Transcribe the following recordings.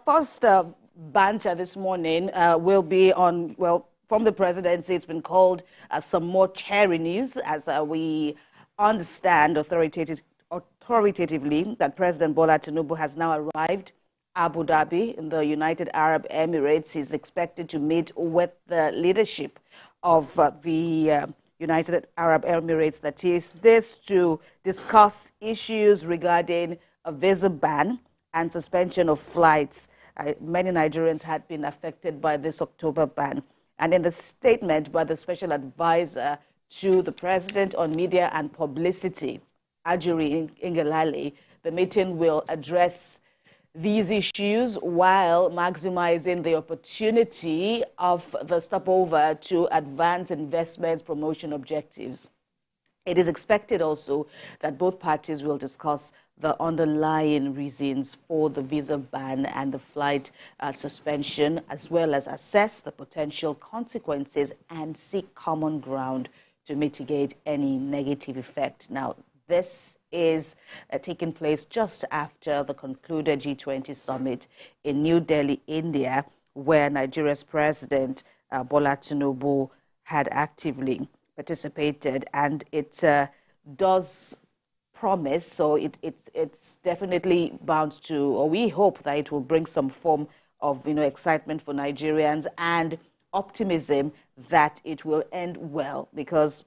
first banter this morning will be on, well, from the presidency. It's been called some more cherry news, as we understand authoritatively that President Bola Tinubu has now arrived Abu Dhabi in the United Arab Emirates. He's expected to meet with the leadership of the United Arab Emirates, that is, this to discuss issues regarding a visa ban and suspension of flights. Many Nigerians had been affected by this October ban. And in the statement by the special advisor to the president on media and publicity, Ajuri Ngelale, the meeting will address these issues while maximizing the opportunity of the stopover to advance investments promotion objectives. It is expected also that both parties will discuss the underlying reasons for the visa ban and the flight suspension, as well as assess the potential consequences and seek common ground to mitigate any negative effect. Now, this is taking place just after the concluded G20 summit in New Delhi, India, where Nigeria's president, Bola Tinubu, had actively participated, and it does promise, so it's definitely bound to, or we hope that it will bring some form of excitement for Nigerians and optimism that it will end well, because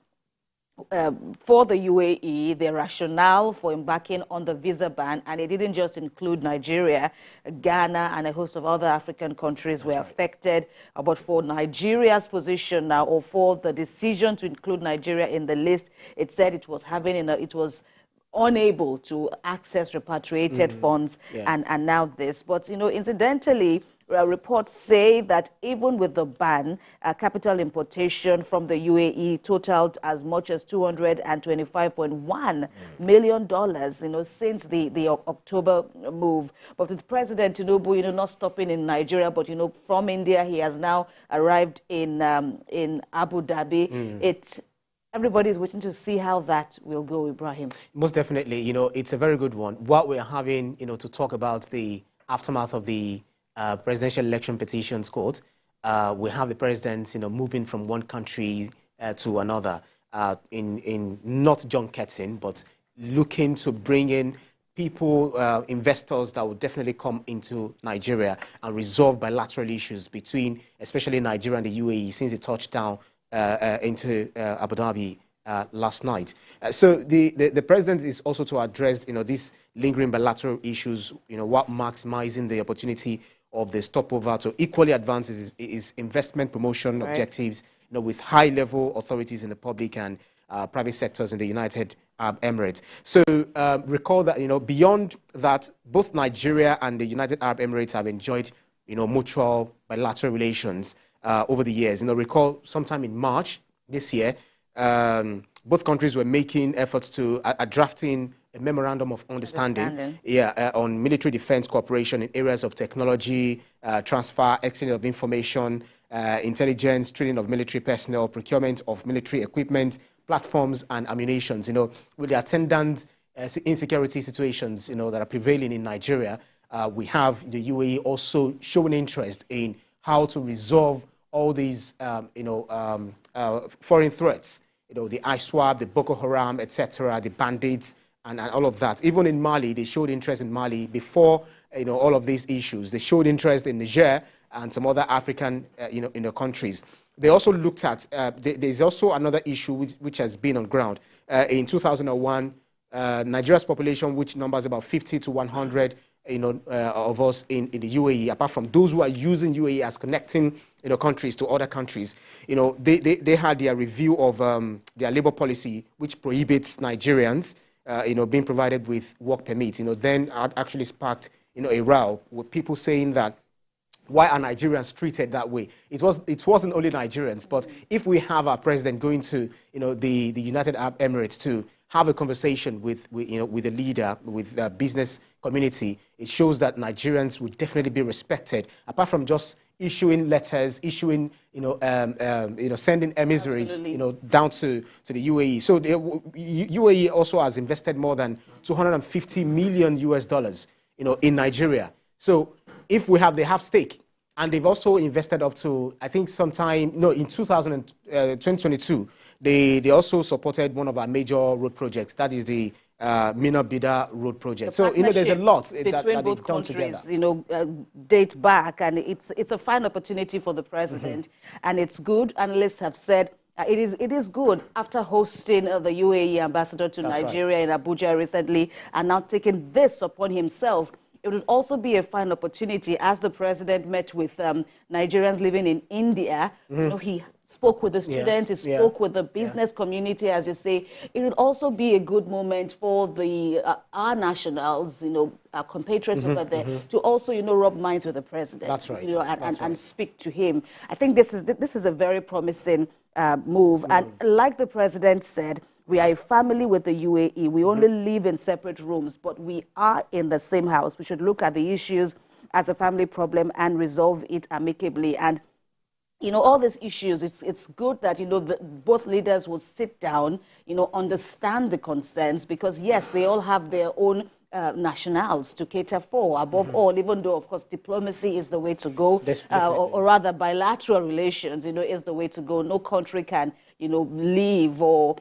for the UAE, the rationale for embarking on the visa ban, and it didn't just include Nigeria, Ghana and a host of other African countries were affected, but for Nigeria's position now, or for the decision to include Nigeria in the list, it said it was it was unable to access repatriated funds, and now this. But incidentally, reports say that even with the ban, capital importation from the UAE totaled as much as $225.1 million, since the October move. But with President Tinubu, not stopping in Nigeria, but from India, he has now arrived in Abu Dhabi. Everybody's waiting to see how that will go, Ibrahim. Most definitely, it's a very good one. What we're having, to talk about the aftermath of the presidential election petitions court, we have the president, moving from one country to another, in not junketing, but looking to bring in people, investors that will definitely come into Nigeria and resolve bilateral issues between, especially Nigeria and the UAE, since it touched down into Abu Dhabi last night. So the president is also to address, these lingering bilateral issues, what maximizing the opportunity of the stopover to equally advance is investment promotion objectives, with high-level authorities in the public and private sectors in the United Arab Emirates. So recall that, beyond that, both Nigeria and the United Arab Emirates have enjoyed, mutual bilateral relations over the years. Recall sometime in March this year, both countries were making efforts to drafting a memorandum of understanding. On military defense cooperation in areas of technology, transfer, exchange of information, intelligence, training of military personnel, procurement of military equipment, platforms and ammunitions. With the attendant insecurity situations, that are prevailing in Nigeria, we have the UAE also showing interest in how to resolve all these, foreign threats, the ISWAP, the Boko Haram, etc., the bandits, and all of that. Even in Mali, they showed interest in Mali before, all of these issues. They showed interest in Niger and some other African, countries. They also looked at, there's also another issue which has been on ground. In 2001, Nigeria's population, which numbers about 50 to 100, of us in the UAE, apart from those who are using UAE as connecting, countries to other countries, they had their review of their labor policy, which prohibits Nigerians, being provided with work permits. Then actually sparked, a row with people saying that why are Nigerians treated that way? It wasn't only Nigerians, but if we have our president going to, the United Arab Emirates to have a conversation with a leader, with the business community, it shows that Nigerians would definitely be respected, apart from just issuing letters, issuing, sending emissaries, down to the UAE. So the UAE also has invested more than $250 million, in Nigeria. So if they have stake. And they've also invested up to, I think sometime, no, in 2022, they also supported one of our major road projects. That is the Mina Bida road project. So, there's a lot that they've done together. Date back, and it's a fine opportunity for the president. And it's good. Analysts have said it is good after hosting the UAE ambassador to Nigeria in Abuja recently, and now taking this upon himself. It would also be a fine opportunity, as the president met with Nigerians living in India. He spoke with the students, he spoke with the business community, as you say. It would also be a good moment for our nationals, our compatriots over there, to also, rub minds with the president. That's right. And speak to him. I think this is a very promising move. And like the president said, we are a family with the UAE. We only live in separate rooms, but we are in the same house. We should look at the issues as a family problem and resolve it amicably. And, all these issues, it's good that, both leaders will sit down, understand the concerns, because, yes, they all have their own nationals to cater for, above all, even though, of course, diplomacy is the way to go, or rather bilateral relations, is the way to go. No country can, live or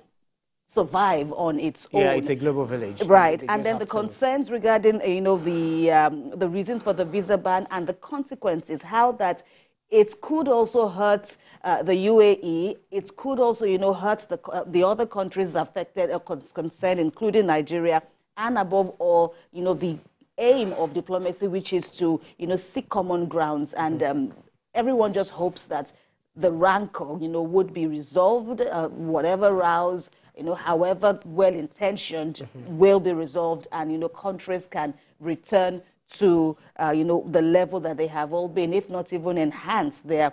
survive on its own. Yeah, it's a global village. Right. And then the concerns regarding, the reasons for the visa ban and the consequences, how that it could also hurt the UAE. It could also, hurt the other countries affected or concerned, including Nigeria. And above all, the aim of diplomacy, which is to, seek common grounds. And everyone just hopes that the rancor, would be resolved, whatever rows, however well-intentioned, will be resolved, and, countries can return to, the level that they have all been, if not even enhance their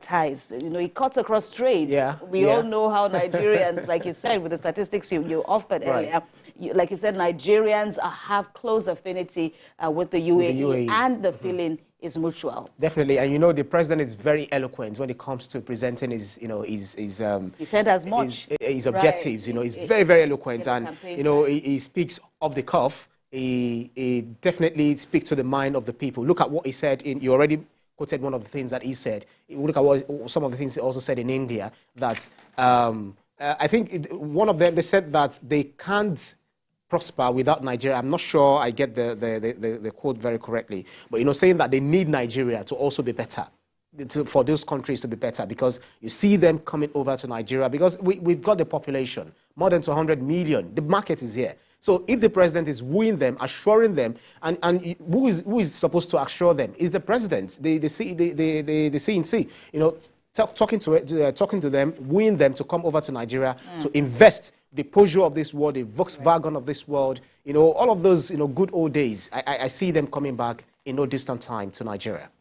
ties. It cuts across trade. We all know how Nigerians, like you said, with the statistics you offered earlier, like you said, Nigerians have close affinity with the UAE, and the feeling is mutual. Definitely, and the president is very eloquent when it comes to presenting his, he said as much. His objectives, he's very, very eloquent, and, he speaks off the cuff. He definitely speaks to the mind of the people. Look at what he said you already quoted one of the things that he said. Look at some of the things he also said in India, that I think one of them, they said that they can't prosper without Nigeria. I'm not sure I get the quote very correctly, but saying that they need Nigeria to also be better, for those countries to be better, because you see them coming over to Nigeria, because we've got the population, more than 200 million. The market is here. So if the president is wooing them, assuring them, and who is supposed to assure them? Is the president, the CNC, talking to them, wooing them to come over to Nigeria to invest. The Peugeot of this world, the Volkswagen of this world, all of those, good old days. I see them coming back in no distant time to Nigeria.